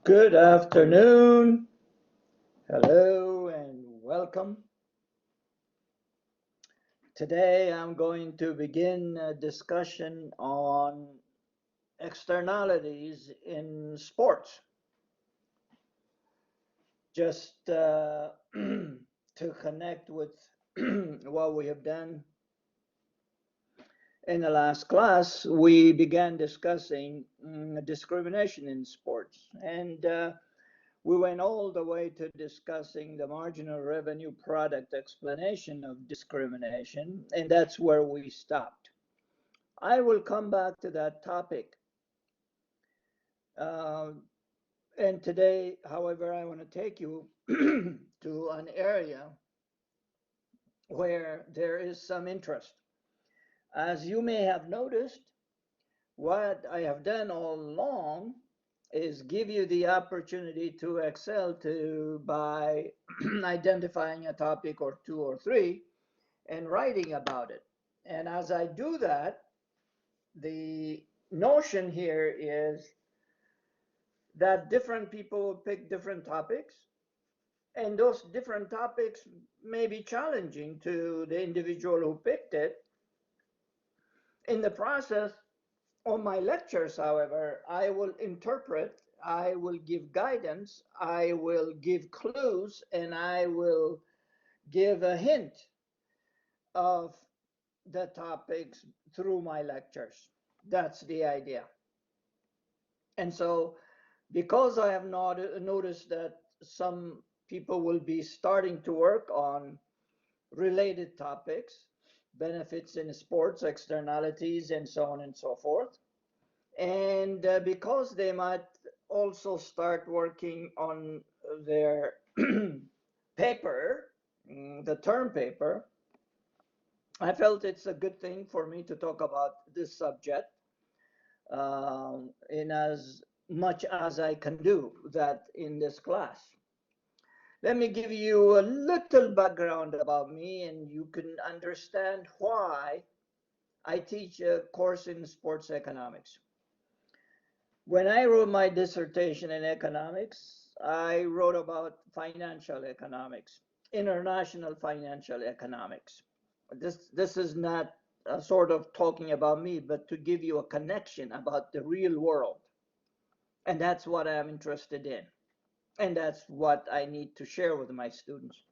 Good afternoon. Hello and welcome. Today I'm going to begin a discussion on externalities in sports. Just to connect with what we have done in the last class, we began discussing discrimination in sports. And we went all the way to discussing the marginal revenue product explanation of discrimination, and that's where we stopped. I will come back to that topic. And today, however, I want to take you to an area where there is some interest. As you may have noticed, what I have done all along is give you the opportunity to excel by identifying a topic or two or three and writing about it. And as I do that, the notion here is that different people will pick different topics, and those different topics may be challenging to the individual who picked it. In the process of my lectures, however, I will interpret, I will give guidance, I will give clues, and I will give a hint of the topics through my lectures. That's the idea. And so, because I have not noticed that some people will be starting to work on related topics, benefits in sports, externalities, and so on and so forth. And because they might also start working on their paper, the term paper, I felt it's a good thing for me to talk about this subject in as much as I can do that in this class. Let me give you a little background about me, and you can understand why I teach a course in sports economics. When I wrote my dissertation in economics, I wrote about financial economics, international financial economics. This is not a sort of talking about me, but to give you a connection about the real world. And that's what I'm interested in. And that's what I need to share with my students.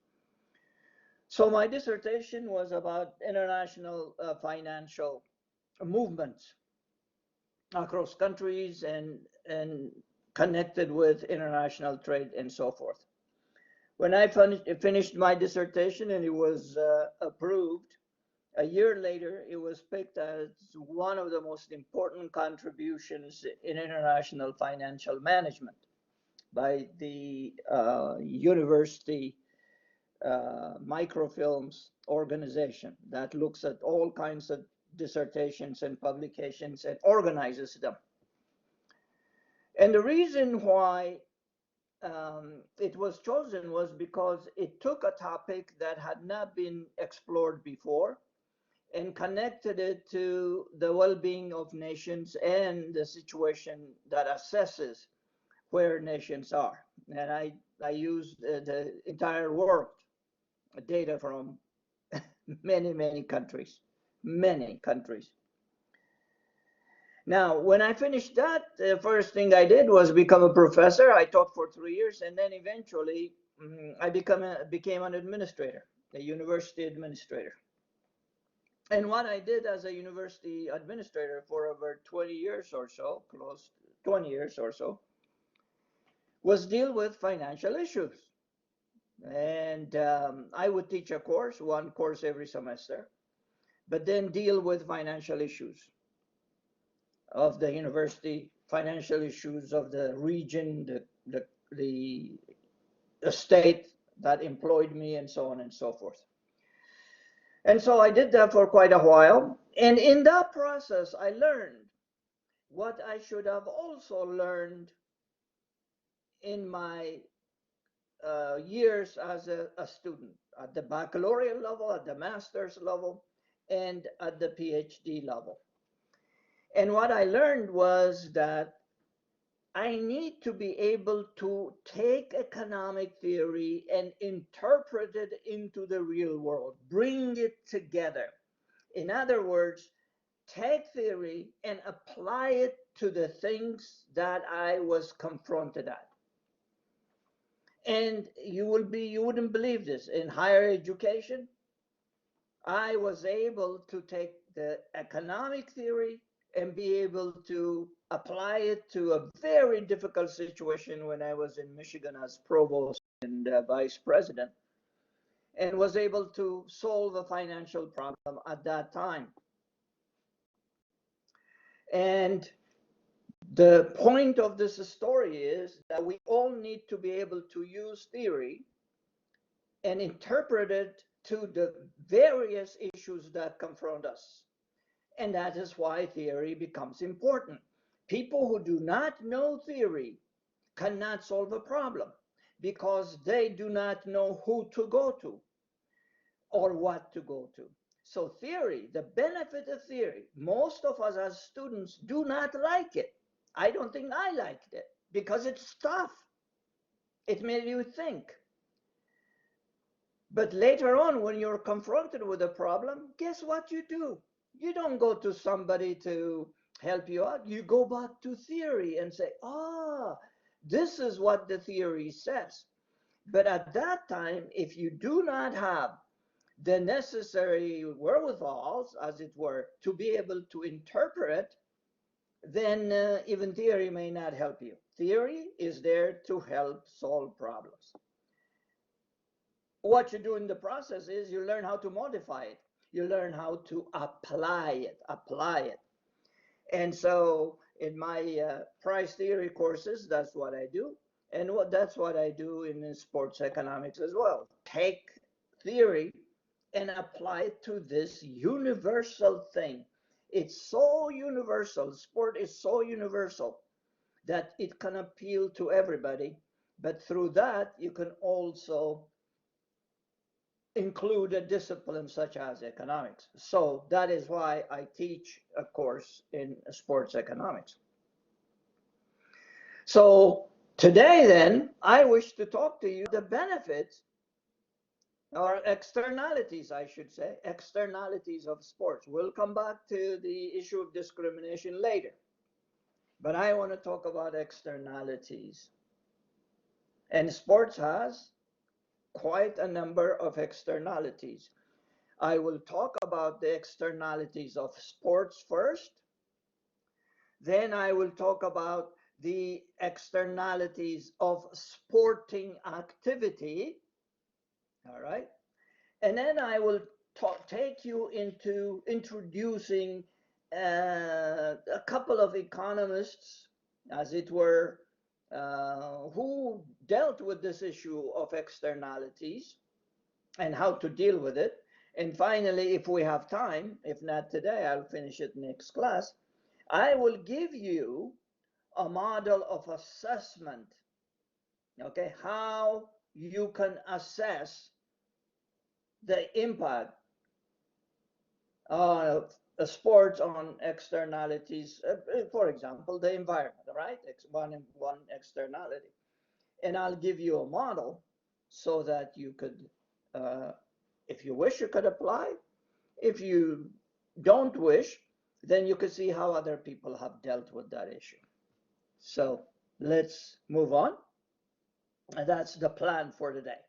So my dissertation was about international financial movements across countries and connected with international trade and so forth. When I finished my dissertation and it was approved, a year later, it was picked as one of the most important contributions in international financial management by the university microfilms organization that looks at all kinds of dissertations and publications and organizes them. And the reason why it was chosen was because it took a topic that had not been explored before and connected it to the well-being of nations and the situation that assesses where nations are. And I used the entire world data from many countries, many countries. Now, when I finished that, the first thing I did was become a professor. I taught for 3 years, and then eventually I became an administrator, a university administrator. And what I did as a university administrator for over 20 years or so, close to 20 years or so, was deal with financial issues. And I would teach a course, one course every semester, but then deal with financial issues of the university, financial issues of the region, the state that employed me, and so on and so forth. And so I did that for quite a while. And in that process, I learned what I should have also learned in my years as a student at the baccalaureate level, at the master's level, and at the PhD level. And what I learned was that I need to be able to take economic theory and interpret it into the real world, bring it together. In other words, take theory and apply it to the things that I was confronted at. And you wouldn't believe this. In higher education, I was able to take the economic theory and be able to apply it to a very difficult situation when I was in Michigan as provost and vice president, and was able to solve a financial problem at that time. And the point of this story is that we all need to be able to use theory and interpret it to the various issues that confront us. And that is why theory becomes important. People who do not know theory cannot solve a problem because they do not know who to go to or what to go to. So theory, the benefit of theory, most of us as students do not like it. I don't think I liked it because it's tough. It made you think. But later on, when you're confronted with a problem, guess what you do? You don't go to somebody to help you out. You go back to theory and say, this is what the theory says. But at that time, if you do not have the necessary wherewithals, as it were, to be able to interpret, then even theory may not help you. Theory is there to help solve problems. What you do in the process is you learn how to modify it. You learn how to apply it. And so in my price theory courses, that's what I do. And that's what I do in sports economics as well. Take theory and apply it to this universal thing. It's so universal. Sport is so universal that it can appeal to everybody. But through that, you can also include a discipline such as economics. So that is why I teach a course in sports economics. So today then, I wish to talk to you the benefits or externalities, I should say, externalities of sports. We'll come back to the issue of discrimination later. But I want to talk about externalities. And sports has quite a number of externalities. I will talk about the externalities of sports first. Then I will talk about the externalities of sporting activity. All right. And then I will take you into introducing a couple of economists, as it were, who dealt with this issue of externalities and how to deal with it. And finally, if we have time, if not today, I'll finish it next class. I will give you a model of assessment, okay, how you can assess the impact of sports on externalities, for example, the environment, right? One externality. And I'll give you a model so that you could, if you wish, you could apply. If you don't wish, then you can see how other people have dealt with that issue. So let's move on. And that's the plan for today.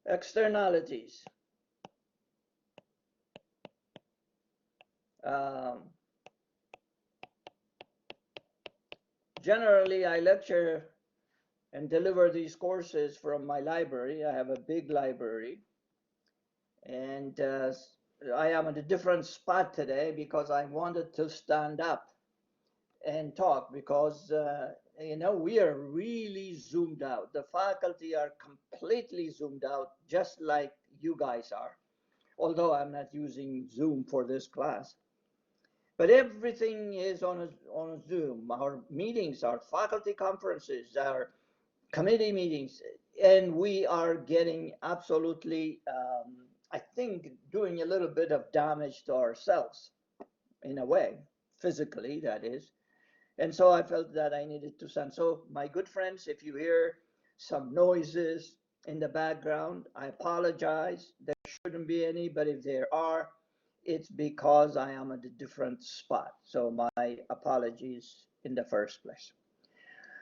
Externalities. Generally, I lecture and deliver these courses from my library. I have a big library. And I am at a different spot today because I wanted to stand up and talk because, we are really zoomed out. The faculty are completely zoomed out, just like you guys are, although I'm not using Zoom for this class. But everything is on a Zoom. Our meetings, our faculty conferences, our committee meetings, and we are getting absolutely, I think, doing a little bit of damage to ourselves in a way, physically, that is, And so I felt that I needed to send. So, my good friends, if you hear some noises in the background, I apologize. There shouldn't be any, but if there are, it's because I am at a different spot. So, my apologies in the first place.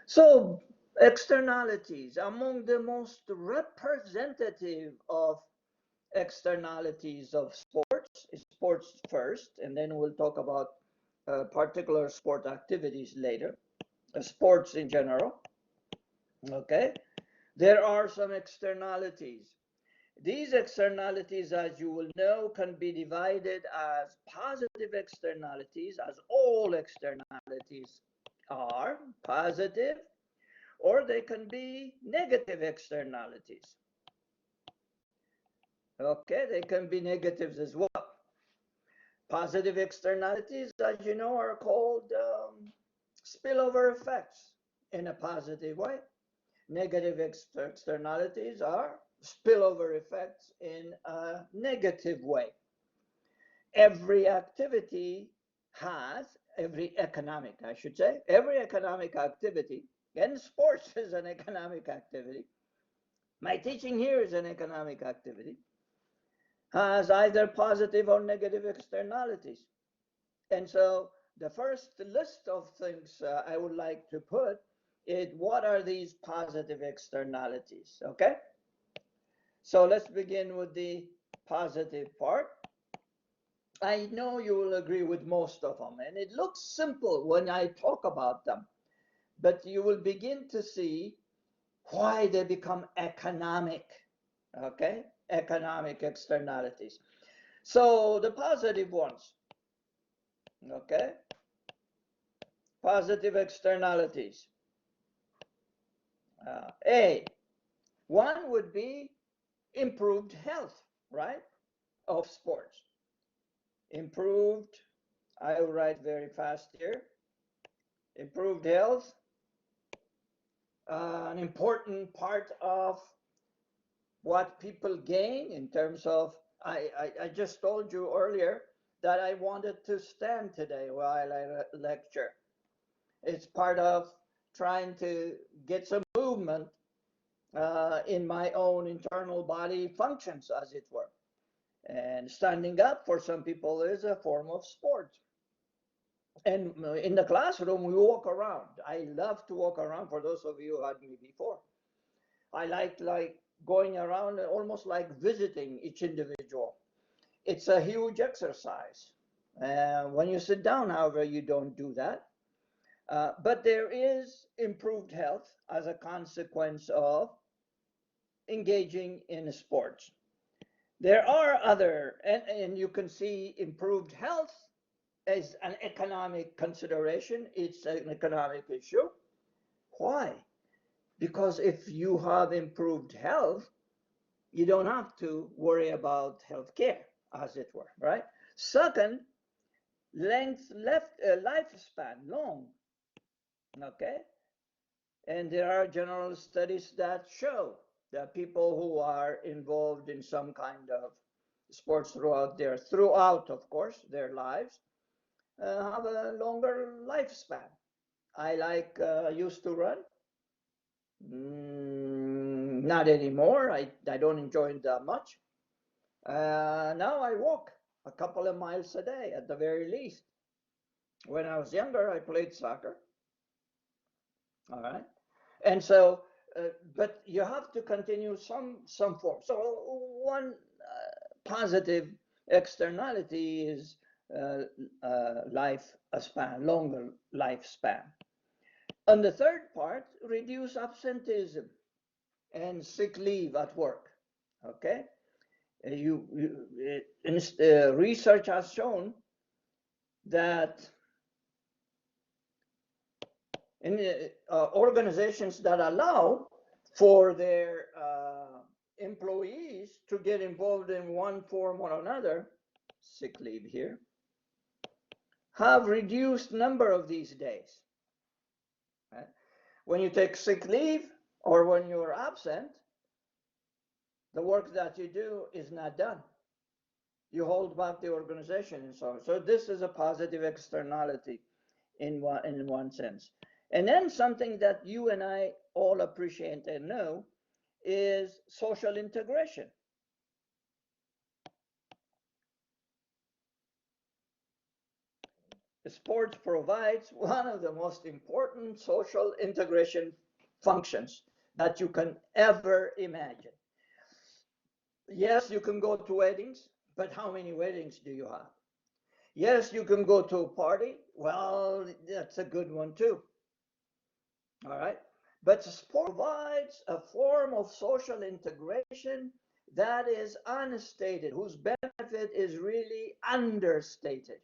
So, externalities, among the most representative of externalities of sports is sports first, and then we'll talk about particular sport activities later, sports in general. Okay, there are some externalities. These externalities, as you will know, can be divided as positive externalities, as all externalities are positive, or they can be negative externalities. Okay, they can be negatives as well. Positive externalities, as you know, are called spillover effects in a positive way. Negative externalities are spillover effects in a negative way. Every activity has, every economic, I should say, every economic activity, and sports is an economic activity. My teaching here is an economic activity, has either positive or negative externalities. And so the first list of things I would like to put is what are these positive externalities, okay? So let's begin with the positive part. I know you will agree with most of them, and it looks simple when I talk about them, but you will begin to see why they become economic, okay? Economic externalities. So the positive ones, okay? Positive externalities. One would be improved health, right? Of sports. Improved, I will write very fast here. Improved health, an important part of what people gain in terms of, I just told you earlier that I wanted to stand today while I lecture. It's part of trying to get some movement in my own internal body functions, as it were. And standing up for some people is a form of sport. And in the classroom, we walk around. I love to walk around. For those of you who had me before, I like going around almost like visiting each individual. It's a huge exercise. When you sit down, however, you don't do that. But there is improved health as a consequence of engaging in sports. There are other, and you can see improved health as an economic consideration. It's an economic issue. Why? Because if you have improved health, you don't have to worry about health care, as it were, right? Second, lifespan, long, okay? And there are general studies that show that people who are involved in some kind of sports throughout, of course, their lives, have a longer lifespan. I used to run. Not anymore. I don't enjoy it that much. Now I walk a couple of miles a day at the very least. When I was younger, I played soccer. All right. And so, but you have to continue some form. So one positive externality is longer lifespan. On the third part, reduce absenteeism and sick leave at work. Okay, research has shown that in organizations that allow for their employees to get involved in one form or another, sick leave here, have reduced number of these days. Right? When you take sick leave or when you're absent, the work that you do is not done. You hold back the organization and so on. So this is a positive externality. in one sense. And then something that you and I all appreciate and know is social integration. Sports provides one of the most important social integration functions that you can ever imagine. Yes, you can go to weddings, but how many weddings do you have? Yes, you can go to a party. Well, that's a good one too. All right. But sport provides a form of social integration that is unstated, whose benefit is really understated.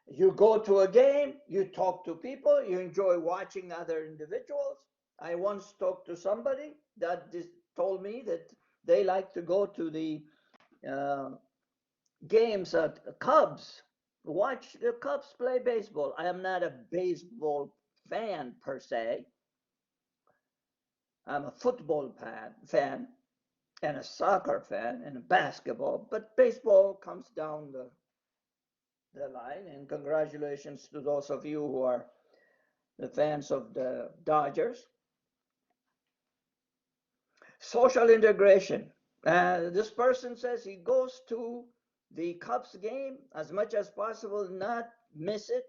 You go to a game, you talk to people, you enjoy watching other individuals. I once talked to somebody that told me that they like to go to the uh, games at Cubs, watch the Cubs play baseball. I am not a baseball fan per se. I'm a football fan and a soccer fan and a basketball, but baseball comes down the line. And congratulations to those of you who are the fans of the Dodgers. Social integration. This person says he goes to the Cubs game as much as possible, not miss it.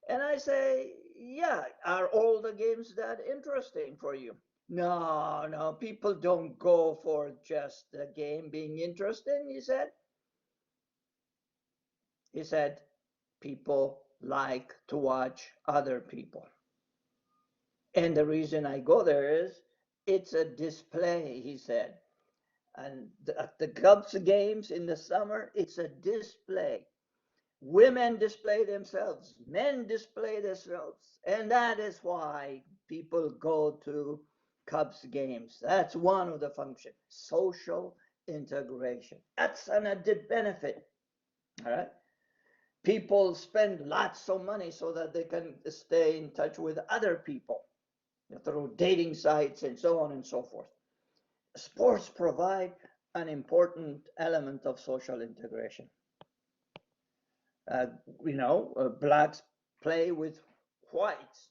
And I say, yeah, are all the games that interesting for you? No, no, people don't go for just the game being interesting, he said. He said, people like to watch other people. And the reason I go there is it's a display, he said. And at the Cubs games in the summer, it's a display. Women display themselves, men display themselves, and that is why people go to Cubs games. That's one of the functions, social integration. That's an added benefit. All right. People spend lots of money so that they can stay in touch with other people through dating sites and so on and so forth. Sports provide an important element of social integration. Uh, blacks play with whites.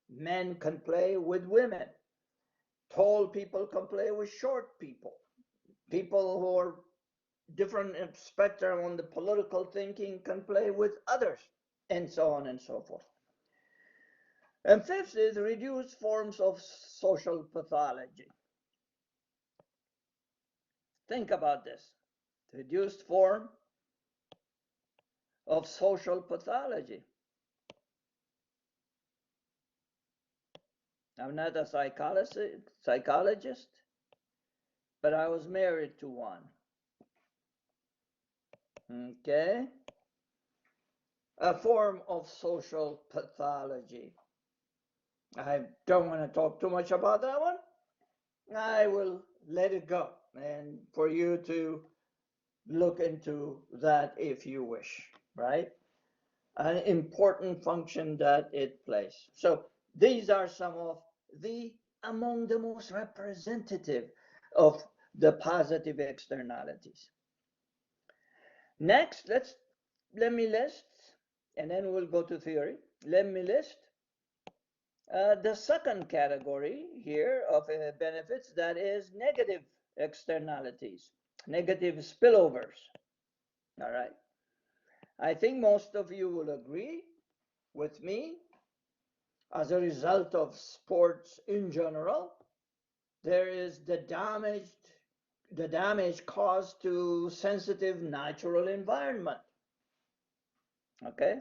Men can play with women. Tall people can play with short people. People who are different spectrum on the political thinking can play with others, and so on and so forth. And fifth is reduced forms of social pathology. Think about this. Reduced form of social pathology. I'm not a psychologist, but I was married to one. Okay? A form of social pathology. I don't want to talk too much about that one. I will let it go and for you to look into that if you wish, right? An important function that it plays. So these are some of the among the most representative of the positive externalities. Next, let me list, and then we'll go to theory. Let me list the second category here of benefits, that is negative externalities, negative spillovers. All right. I think most of you will agree with me. As a result of sports in general, there is the damage caused to sensitive natural environment. Okay?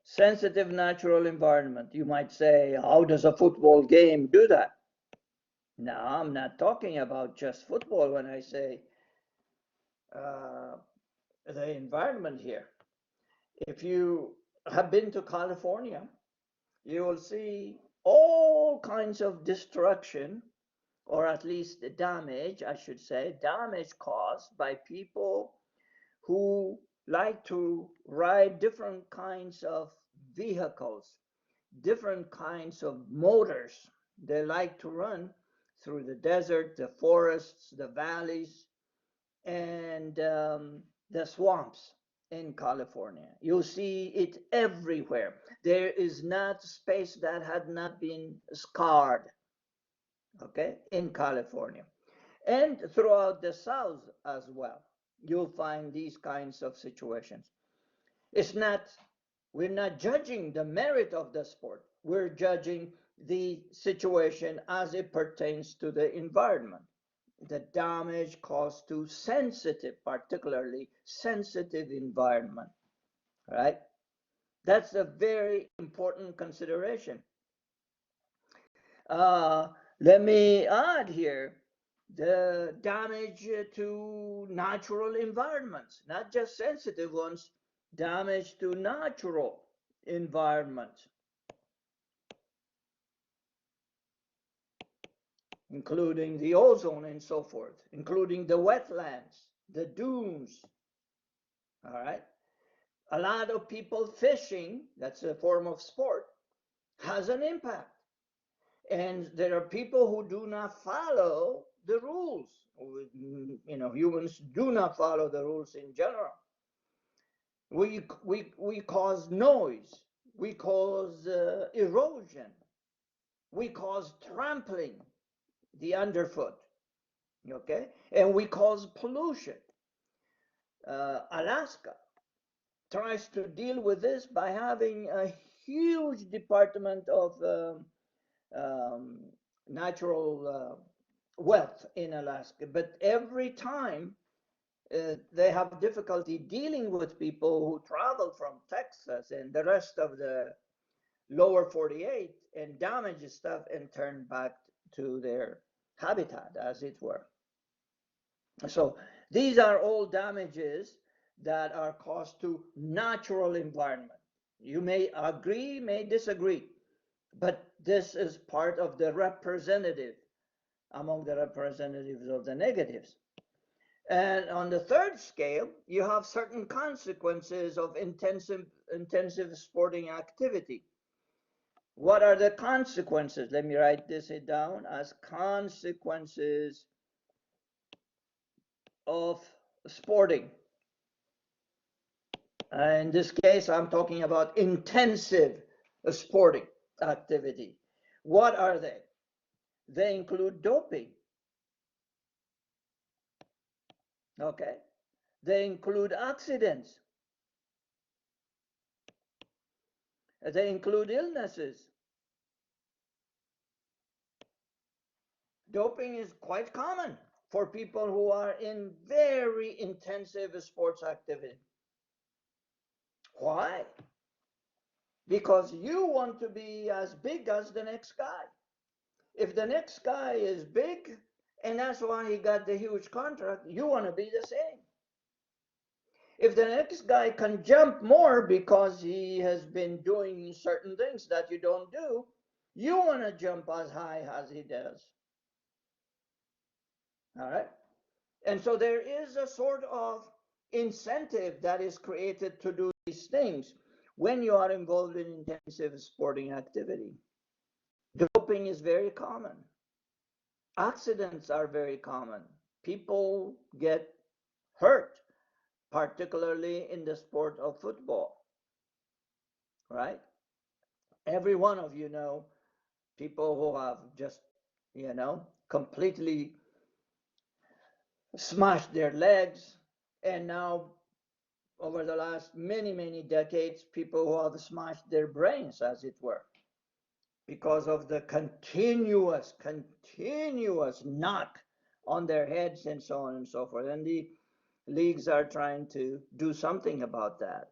Sensitive natural environment. You might say, how does a football game do that? No, I'm not talking about just football when I say the environment here. If you have been to California, you will see all kinds of destruction, or at least the damage, I should say, damage caused by people who like to ride different kinds of vehicles, different kinds of motors. They like to run through the desert, the forests, the valleys, and the swamps in California. You see it everywhere. There is not space that had not been scarred, okay, in California. And throughout the South as well, you'll find these kinds of situations. It's not, we're not judging the merit of the sport. We're judging the situation as it pertains to the environment, the damage caused to sensitive, particularly sensitive environment, right? That's a very important consideration. Uh, Let me add here the damage to natural environments, not just sensitive ones, damage to natural environments, including the ozone and so forth, including the wetlands, the dunes. All right. A lot of people fishing, that's a form of sport, has an impact. And there are people who do not follow the rules. Humans do not follow the rules in general. We cause noise, we cause erosion, we cause trampling the underfoot, okay? And we cause pollution. Alaska tries to deal with this by having a huge department of um, natural wealth in Alaska. But every time they have difficulty dealing with people who travel from Texas and the rest of the lower 48 and damage stuff and turn back to their habitat, as it were. So these are all damages that are caused to natural environment. You may agree, may disagree, but this is part of the representative among the representatives of the negatives. And on the third scale, you have certain consequences of intensive sporting activity. What are the consequences? Let me write this down as consequences of sporting. In this case, I'm talking about intensive sporting activity. What are they? They include doping. Okay. They include accidents. They include illnesses. Doping is quite common for people who are in very intensive sports activity. Why? Because you want to be as big as the next guy. If the next guy is big, and that's why he got the huge contract, you want to be the same. If the next guy can jump more because he has been doing certain things that you don't do, you want to jump as high as he does. All right? And so there is a sort of incentive that is created to do these things when you are involved in intensive sporting activity. Doping is very common. Accidents are very common. People get hurt, particularly in the sport of football, right? Every one of you know people who have just, completely smashed their legs, and now over the last many, many decades, people who have smashed their brains, as it were, because of the continuous knock on their heads and so on and so forth. And the leagues are trying to do something about that.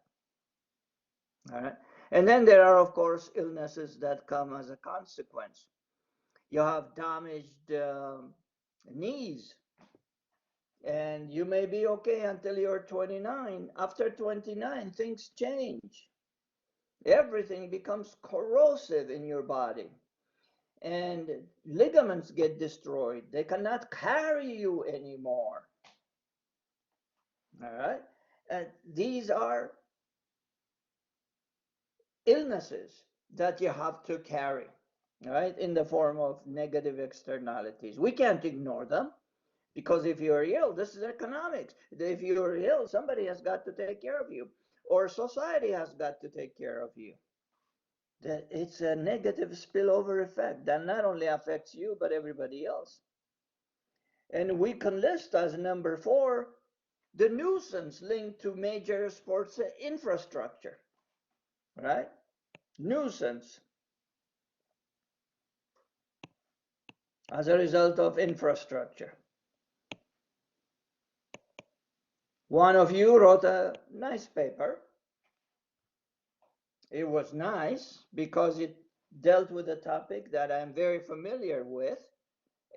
All right. And then there are, of course, illnesses that come as a consequence. You have damaged knees, and you may be okay until you're 29. After 29, things change. Everything becomes corrosive in your body, and ligaments get destroyed. They cannot carry you anymore. All right. And these are illnesses that you have to carry, right, in the form of negative externalities. We can't ignore them. Because if you're ill, this is economics. If you're ill, somebody has got to take care of you, or society has got to take care of you. That it's a negative spillover effect that not only affects you, but everybody else. And we can list as number 4 the nuisance linked to major sports infrastructure, right? Nuisance as a result of infrastructure. One of you wrote a nice paper. It was nice because it dealt with a topic that I'm very familiar with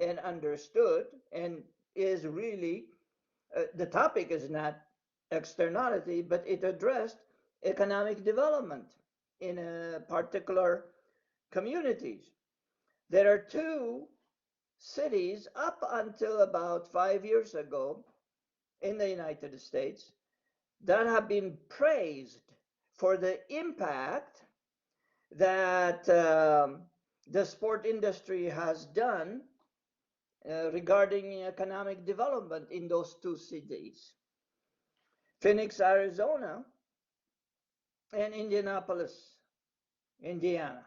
and understood, and is really, the topic is not externality, but it addressed economic development in a particular communities. There are 2 cities up until about 5 years ago in the United States that have been praised for the impact that the sport industry has done regarding economic development in those 2 cities, Phoenix, Arizona, and Indianapolis, Indiana.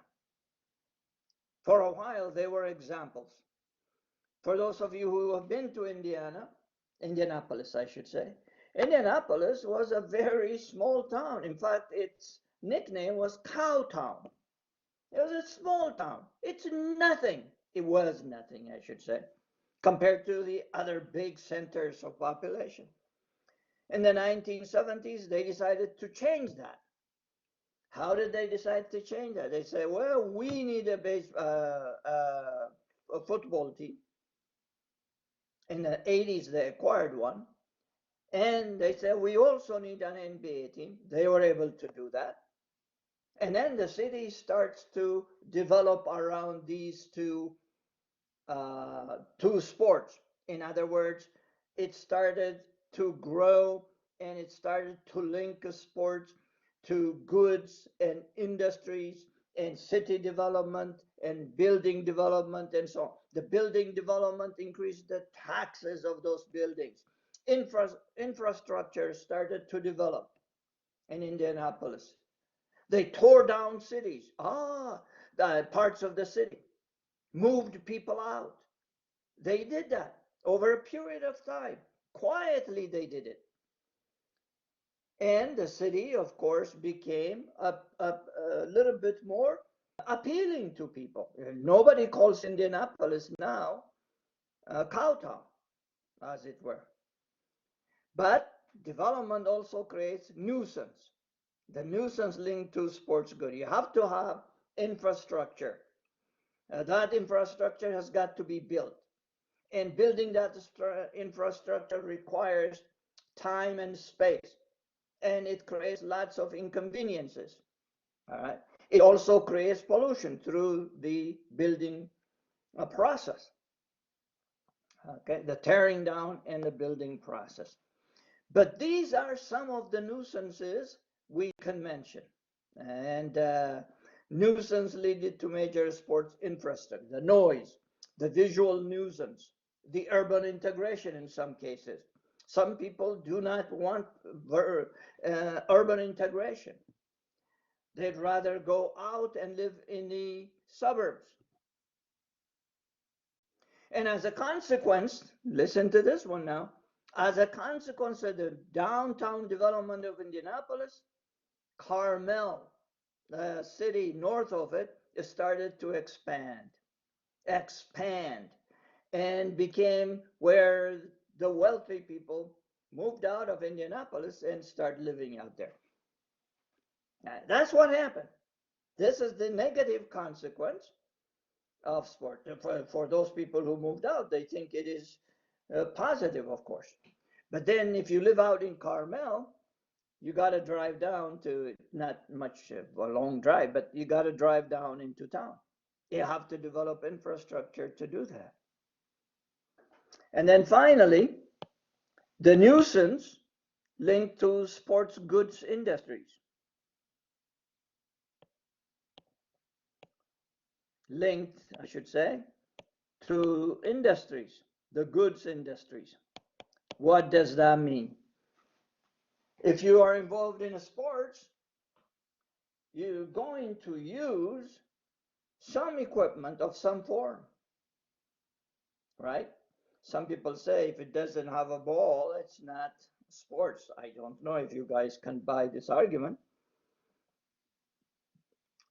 For a while, they were examples. For those of you who have been to Indianapolis, I should say, Indianapolis was a very small town. In fact, its nickname was Cow Town. It was a small town. It's nothing. It was nothing, I should say, compared to the other big centers of population. In the 1970s, they decided to change that. How did they decide to change that? They said, well, we need a football team. In the 80s, they acquired one. And they said, we also need an NBA team. They were able to do that. And then the city starts to develop around these two sports. In other words, it started to grow and it started to link sports to goods and industries and city development and building development and so on. The building development increased the taxes of those buildings. Infrastructure started to develop in Indianapolis. They tore down cities, parts of the city, moved people out. They did that over a period of time. Quietly, they did it. And the city, of course, became a little bit more appealing to people. Nobody calls Indianapolis now a cow town, as it were. But development also creates nuisance. The nuisance linked to sports good. You have to have infrastructure. That infrastructure has got to be built. And building that infrastructure requires time and space. And it creates lots of inconveniences. All right. It also creates pollution through the building process. Okay, the tearing down and the building process. But these are some of the nuisances we can mention. And nuisance leading to major sports infrastructure, the noise, the visual nuisance, the urban integration in some cases. Some people do not want urban integration. They'd rather go out and live in the suburbs. And as a consequence, listen to this one now, as a consequence of the downtown development of Indianapolis, Carmel, the city north of it, started to expand, and became where the wealthy people moved out of Indianapolis and started living out there. That's what happened. This is the negative consequence of sport. For those people who moved out, they think it is positive, of course. But then if you live out in Carmel, you got to drive down to, not much of a long drive, but you got to drive down into town. You have to develop infrastructure to do that. And then finally, the nuisance linked to sports goods industries. Linked, I should say, to industries. the goods industries. What does that mean? If you are involved in sports, you're going to use some equipment of some form, right? Some people say if it doesn't have a ball, it's not sports. I don't know if you guys can buy this argument.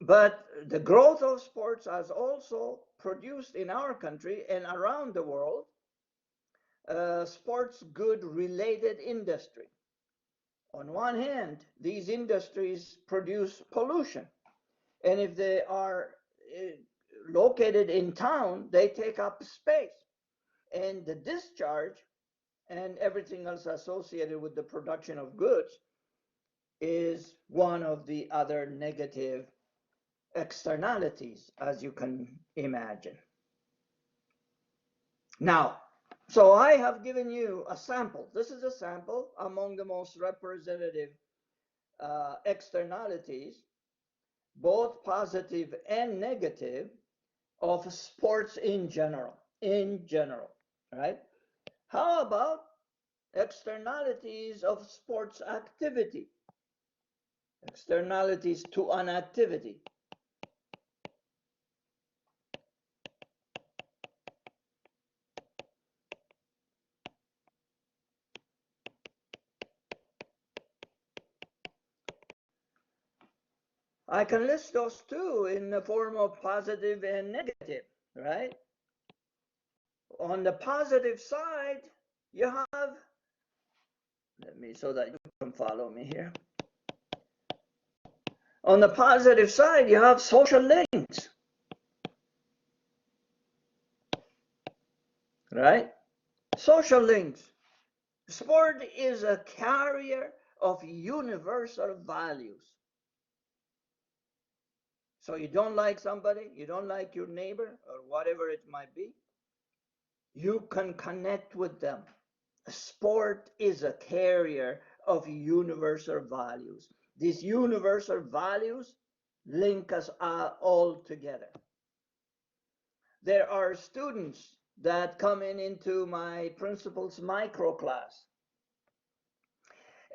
But the growth of sports has also produced in our country and around the world sports good related industry. On one hand, these industries produce pollution. And if they are located in town, they take up space. And the discharge and everything else associated with the production of goods is one of the other negative externalities, as you can imagine. Now, so I have given you a sample. This is a sample among the most representative externalities, both positive and negative, of sports in general, right? How about externalities of sports activity? Externalities to an activity. I can list those two in the form of positive and negative, right? On the positive side, you have, let me, so that you can follow me here. On the positive side, you have social links, right? Social links. Sport is a carrier of universal values. So you don't like somebody, you don't like your neighbor, or whatever it might be, you can connect with them. Sport is a carrier of universal values. These universal values link us all together. There are students that come into my principal's micro class,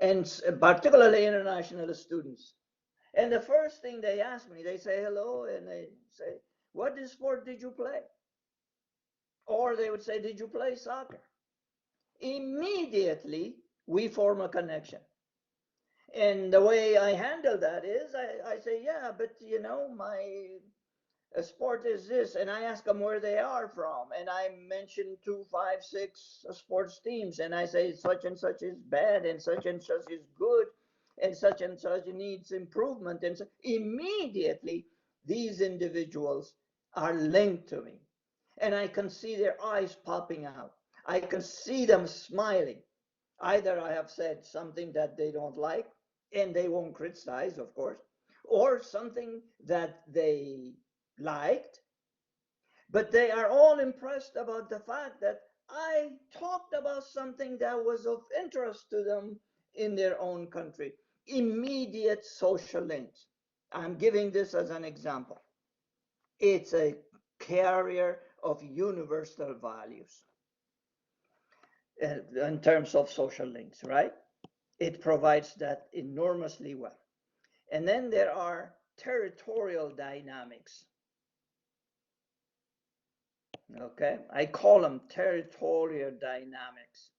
and particularly international students. And the first thing they ask me, they say hello, and they say, what sport did you play? Or they would say, did you play soccer? Immediately, we form a connection. And the way I handle that is I say, yeah, but you know, my sport is this. And I ask them where they are from. And I mention 2, 5, 6 sports teams. And I say, such and such is bad, and such is good, and such needs improvement. And so immediately, these individuals are linked to me. And I can see their eyes popping out. I can see them smiling. Either I have said something that they don't like, and they won't criticize, of course, or something that they liked, but they are all impressed about the fact that I talked about something that was of interest to them in their own country. Immediate social links. I'm giving this as an example. It's a carrier of universal values in terms of social links, right? It provides that enormously well. And then there are territorial dynamics. Okay, I call them territorial dynamics.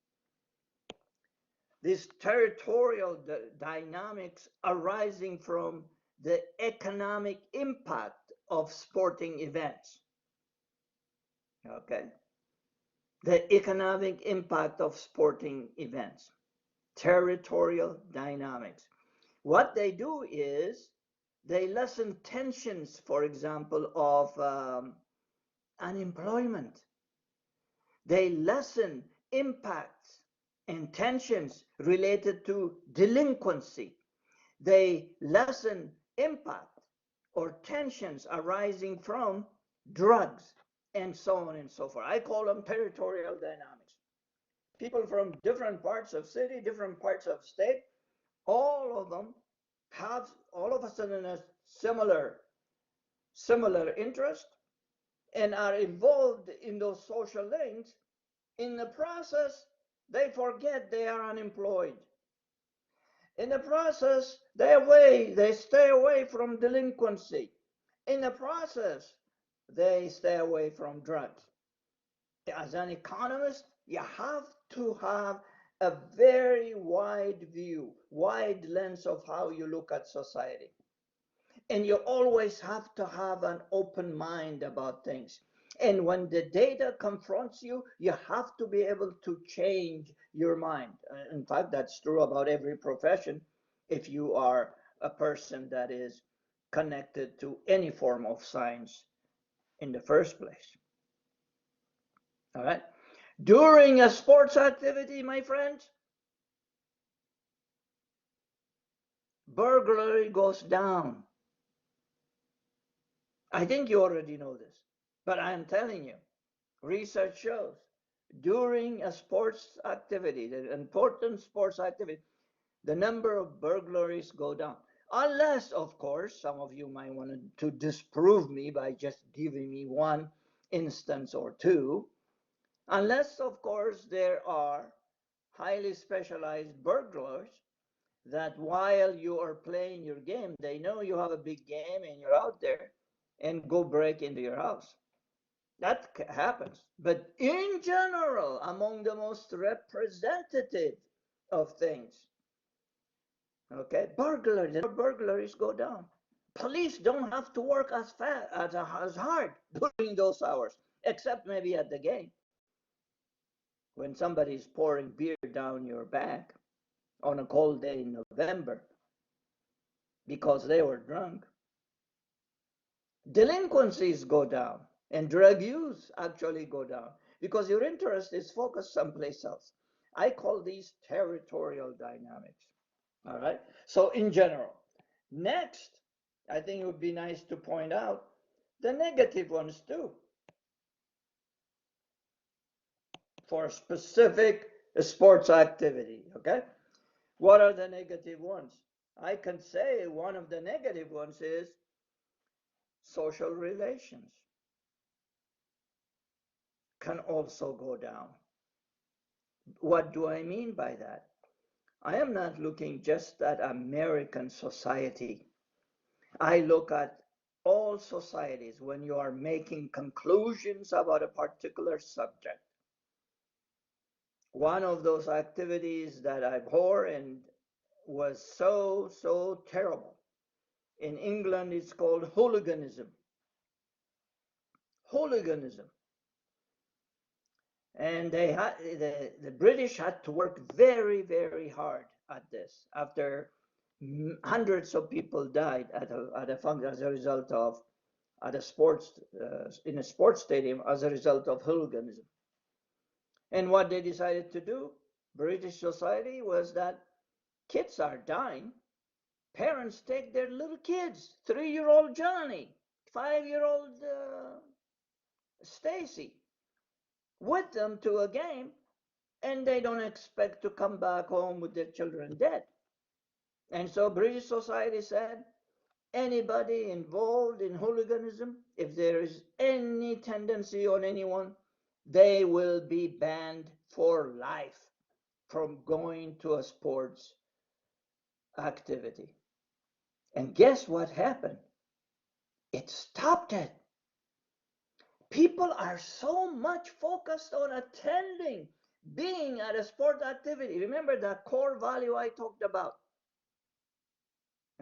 These territorial dynamics arising from the economic impact of sporting events. Okay, the economic impact of sporting events. Territorial dynamics. What they do is they lessen tensions, for example, of unemployment. They lessen impacts and tensions related to delinquency. They lessen impact or tensions arising from drugs and so on and so forth. I call them territorial dynamics. People from different parts of city, different parts of state, all of them have all of a sudden a similar interest and are involved in those social links, In the process, they forget they are unemployed. In the process, they stay away from delinquency. In the process, they stay away from drugs. As an economist, you have to have a very wide view, wide lens of how you look at society. And you always have to have an open mind about things. And when the data confronts you, you have to be able to change your mind. In fact, that's true about every profession if you are a person that is connected to any form of science in the first place. All right. During a sports activity, my friends, burglary goes down. I think you already know this, but I'm telling you, research shows during a sports activity, the important sports activity, the number of burglaries go down. Unless, of course, some of you might want to disprove me by just giving me one instance or two. Unless, of course, there are highly specialized burglars that while you are playing your game, they know you have a big game and you're out there and go break into your house. That happens. But in general, among the most representative of things, okay, burglaries go down. Police don't have to work as fast as hard during those hours, except maybe at the game when somebody's pouring beer down your back on a cold day in November because they were drunk. Delinquencies go down and drug use actually go down because your interest is focused someplace else. I call these territorial dynamics. All right. So in general, next, I think it would be nice to point out the negative ones too for a specific sports activity. Okay. What are the negative ones? I can say one of the negative ones is social relations can also go down. What do I mean by that? I am not looking just at American society. I look at all societies when you are making conclusions about a particular subject. One of those activities that I abhor and was so terrible. In England, it's called hooliganism. Hooliganism. And the British had to work very hard at this after hundreds of people died as a result of at a sports in a sports stadium as a result of hooliganism. And what they decided to do, British society, was that kids are dying. Parents take their little kids, 3-year-old Johnny, 5-year-old Stacy, with them to a game, and they don't expect to come back home with their children dead. And so British society said, anybody involved in hooliganism, if there is any tendency on anyone, they will be banned for life from going to a sports activity. And guess what happened? It stopped it. People are so much focused on attending, being at a sport activity. Remember that core value I talked about.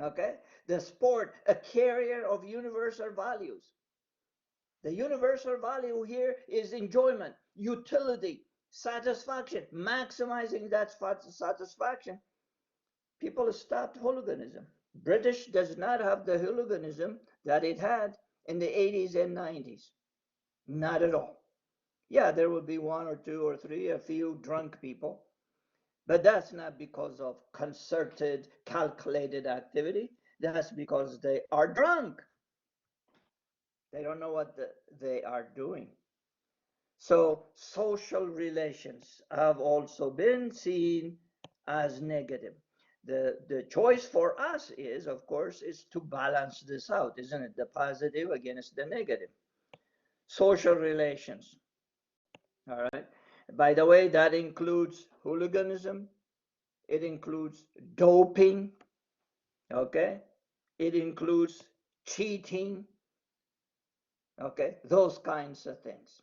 Okay? The sport, a carrier of universal values. The universal value here is enjoyment, utility, satisfaction, maximizing that satisfaction. People stopped hooliganism. British does not have the hooliganism that it had in the 80s and 90s. Not at all. Yeah, there would be one or two or three, a few drunk people, but that's not because of concerted, calculated activity. That's because they are drunk. They don't know what they are doing. So social relations have also been seen as negative. The choice for us is, of course, is to balance this out, isn't it? The positive against the negative. Social relations. All right. By the way, that includes hooliganism, it includes doping, okay? It includes cheating, okay? Those kinds of things,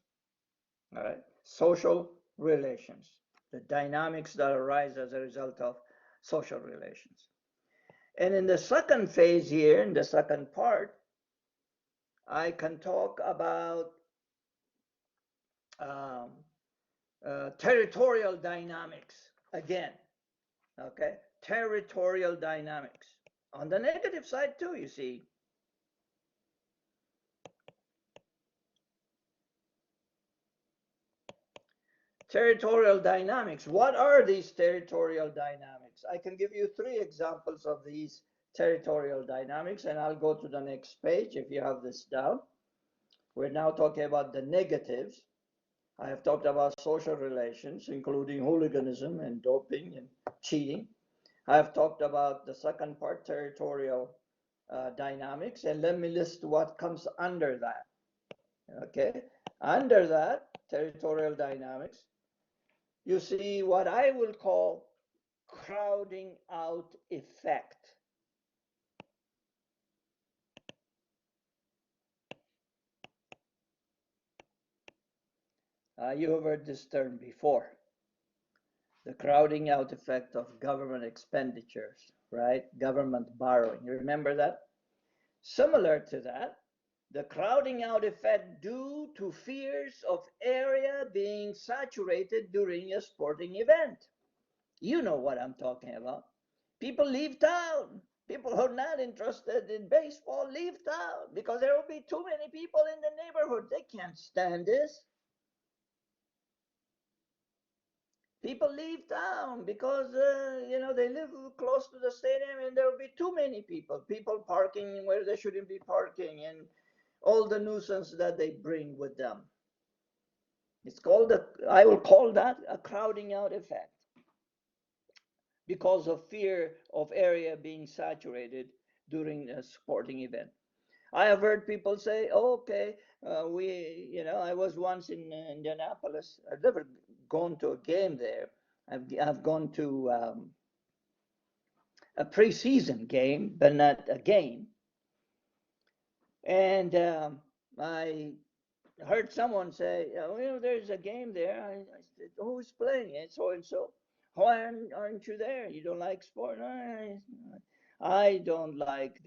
all right? Social relations, the dynamics that arise as a result of social relations. And in the second phase here, in the second part, I can talk about um, territorial dynamics again, okay? Territorial dynamics. On the negative side too, you see. Territorial dynamics. What are these territorial dynamics? I can give you 3 examples of these territorial dynamics, and I'll go to the next page if you have this down. We're now talking about the negatives. I have talked about social relations, including hooliganism and doping and cheating. I have talked about the second part, territorial dynamics, and let me list what comes under that. Okay, under that, territorial dynamics, you see what I will call crowding out effect. You have heard this term before, the crowding out effect of government expenditures, right? Government borrowing. You remember that? Similar to that, the crowding out effect due to fears of area being saturated during a sporting event. You know what I'm talking about. People leave town. People who are not interested in baseball leave town because there will be too many people in the neighborhood. They can't stand this. People leave town because they live close to the stadium and there will be too many people. People parking where they shouldn't be parking and all the nuisance that they bring with them. It's called I will call that a crowding out effect because of fear of area being saturated during a sporting event. I have heard people say, oh, okay, I was once in Indianapolis. I've never gone to a game there. I've gone to a preseason game, but not a game. And I heard someone say, there's a game there. I said, who's playing it? So and so. Why aren't you there? You don't like sport? I don't like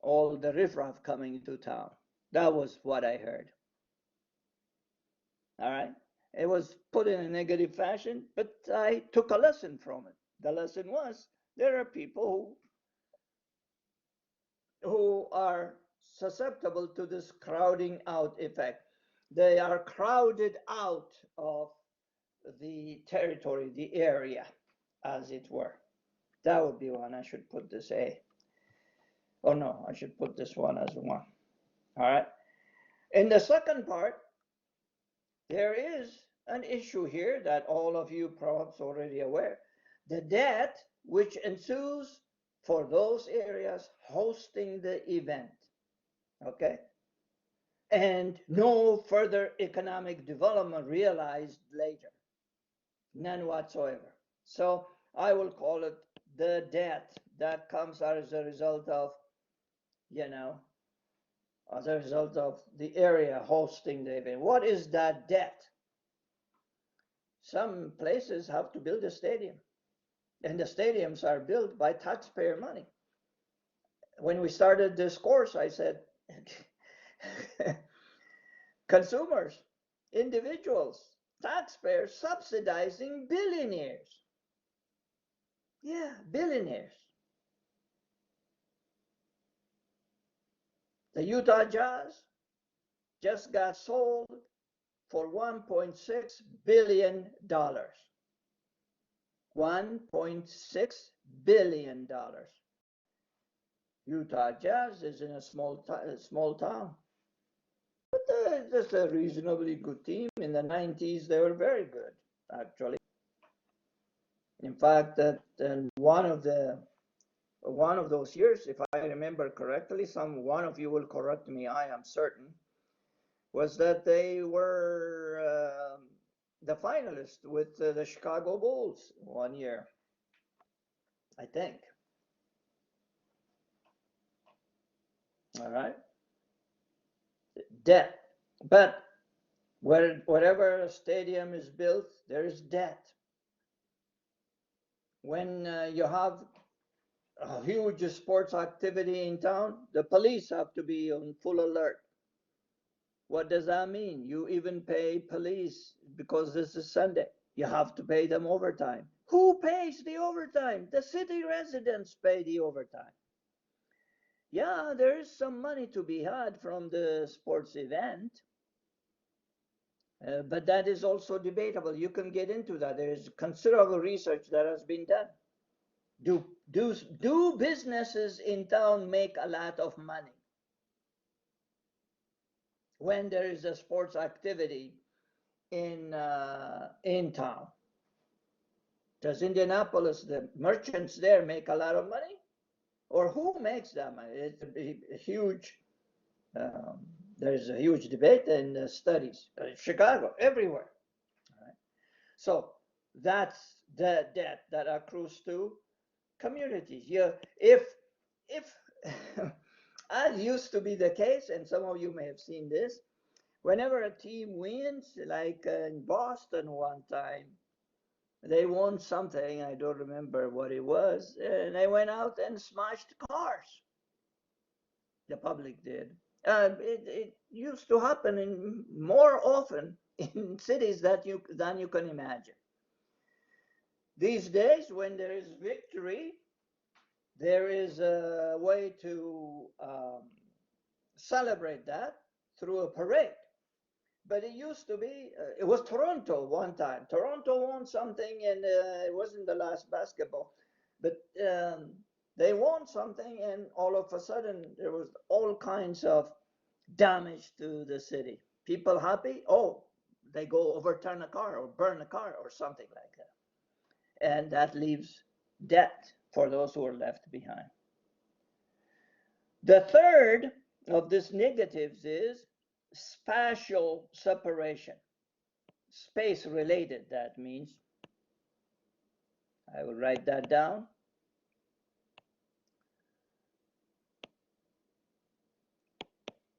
all the riffraff coming into town. That was what I heard. All right. It was put in a negative fashion, but I took a lesson from it. The lesson was there are people who are susceptible to this crowding out effect. They are crowded out of the territory, the area, as it were. That would be one. I should put this A. Oh no, I should put this one as 1. All right. In the second part, there is an issue here that all of you perhaps already aware. The debt which ensues for those areas hosting the event. Okay. And no further economic development realized later. None whatsoever. So I will call it the debt that comes as a result of, as a result of the area hosting the event. What is that debt? Some places have to build a stadium, and the stadiums are built by taxpayer money. When we started this course, I said, consumers, individuals, taxpayers subsidizing billionaires. Yeah, billionaires. The Utah Jazz just got sold for $1.6 billion. $1.6 billion. Utah Jazz is in a small town. But that's a reasonably good team. In the 90s, they were very good, actually. In fact, that one of those years, if I remember correctly, one of you will correct me, I am certain, was that they were the finalist with the Chicago Bulls one year, I think. All right, debt. But wherever a stadium is built, there is debt. When you have a huge sports activity in town, the police have to be on full alert. What does that mean? You even pay police because this is Sunday. You have to pay them overtime. Who pays the overtime? The city residents pay the overtime. Yeah, there is some money to be had from the sports event, but that is also debatable. You can get into that. There is considerable research that has been done. Do businesses in town make a lot of money when there is a sports activity in town? Does Indianapolis, the merchants there, make a lot of money, or who makes that money? It's a huge. Um, there's a huge debate in the studies. Chicago, everywhere. All right. So that's the debt that accrues to communities. If as used to be the case, and some of you may have seen this, whenever a team wins, like in Boston one time, they won something, I don't remember what it was, and they went out and smashed cars. The public did. It used to happen in more often in cities than you can imagine. These days, when there is victory, there is a way to celebrate that through a parade. But it used to be, it was Toronto one time. Toronto won something, and it wasn't the last basketball, but they won something, and all of a sudden there was all kinds of damage to the city. People happy? Oh, they go overturn a car or burn a car or something like that. And that leaves debt for those who are left behind. The third of these negatives is spatial separation. Space related, that means. I will write that down.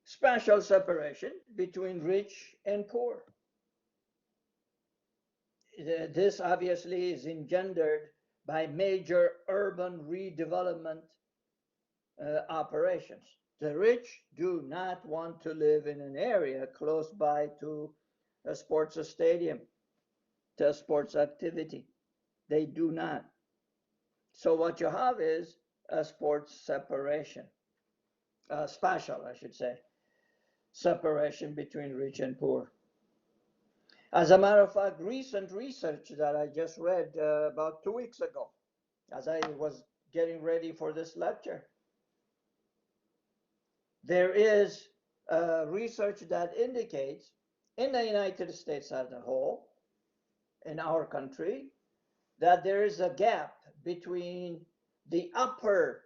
Spatial separation between rich and poor. This obviously is engendered by major urban redevelopment operations. The rich do not want to live in an area close by to a sports stadium, to a sports activity. They do not. So what you have is a sports separation, spatial, I should say, separation between rich and poor. As a matter of fact, recent research that I just read about 2 weeks ago, as I was getting ready for this lecture, there is research that indicates in the United States as a whole, in our country, that there is a gap between the upper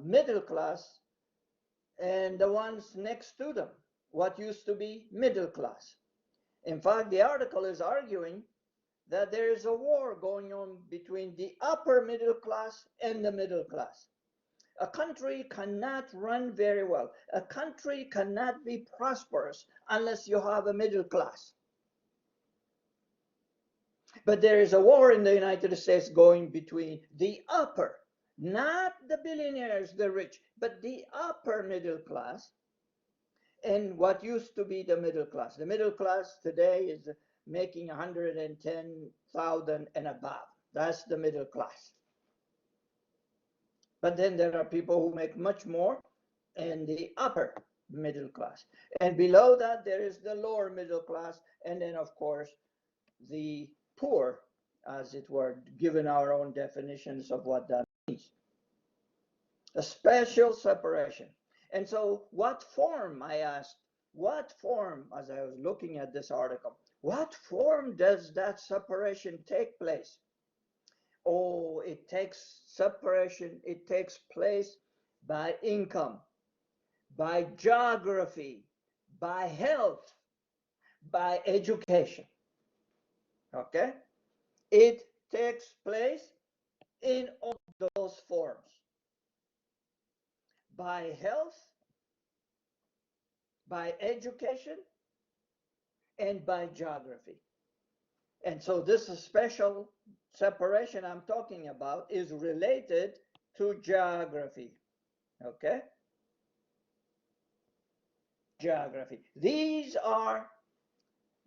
middle class and the ones next to them, what used to be middle class. In fact, the article is arguing that there is a war going on between the upper middle class and the middle class. A country cannot run very well. A country cannot be prosperous unless you have a middle class. But there is a war in the United States going between the upper, not the billionaires, the rich, but the upper middle class and what used to be the middle class. The middle class today is making 110,000 and above. That's the middle class. But then there are people who make much more in the upper middle class. And below that, there is the lower middle class. And then, of course, the poor, as it were, given our own definitions of what that means. A special separation. And so what form, I asked, what form, as I was looking at this article, what form does that separation take place? Oh, it takes separation, it takes place by income, by geography, by health, by education. Okay? It takes place in all those forms, by health, by education, and by geography. And so this special separation I'm talking about is related to geography. Okay? Geography. These are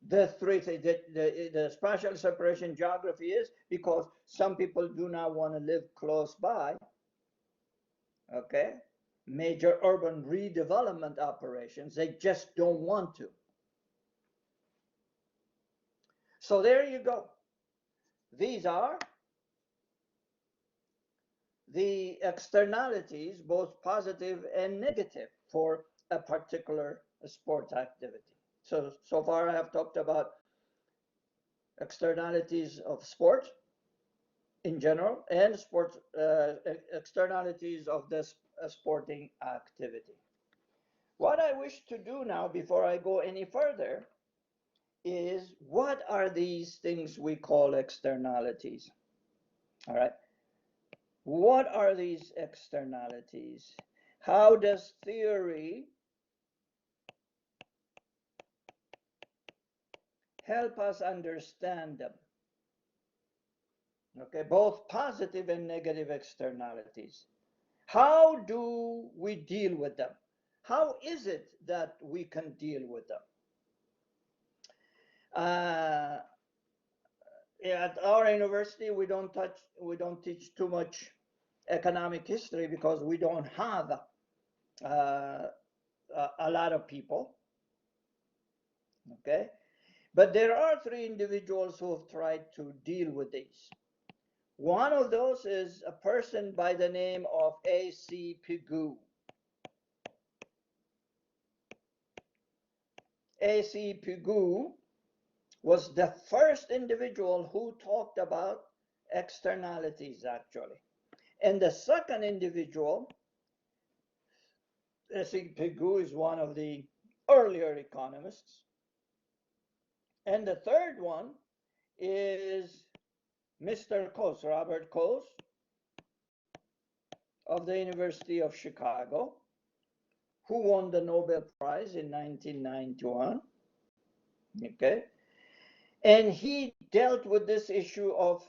the three things. The spatial separation geography is because some people do not want to live close by. Okay? Major urban redevelopment operations, they just don't want to. So there you go. These are the externalities, both positive and negative, for a particular sport activity. So far I have talked about externalities of sport in general and externalities of this sporting activity. What I wish to do now, before I go any further, is what are these things we call externalities? All right. What are these externalities? How does theory help us understand them? Okay, both positive and negative externalities. How do we deal with them? How is it that we can deal with them? At our university, we don't teach too much economic history because we don't have a lot of people. Okay, but there are three individuals who have tried to deal with these. One of those is a person by the name of A.C. Pigou. A.C. Pigou was the first individual who talked about externalities, actually. And the second individual, A.C. Pigou, is one of the earlier economists. And the third one is Mr. Coase, Robert Coase, of the University of Chicago, who won the Nobel Prize in 1991. Okay. And he dealt with this issue of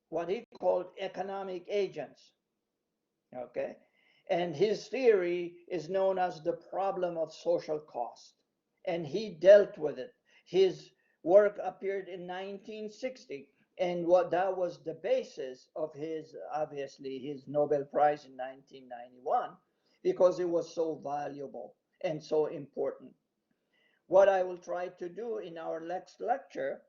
what he called economic agents. Okay. And his theory is known as the problem of social cost. And he dealt with it. His work appeared in 1960. And what that was the basis of his, obviously, his Nobel Prize in 1991, because it was so valuable and so important. What I will try to do in our next lecture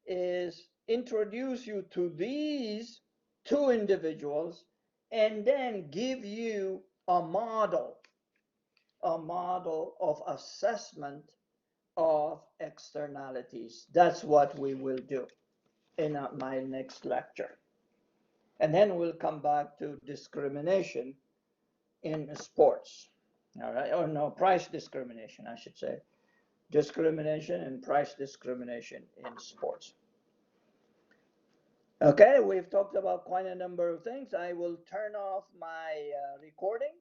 is introduce you to these two individuals and then give you a model of assessment of externalities. That's what we will do in my next lecture. And then we'll come back to discrimination in sports. All right, or no, price discrimination, I should say. Discrimination and price discrimination in sports. Okay, we've talked about quite a number of things. I will turn off my recording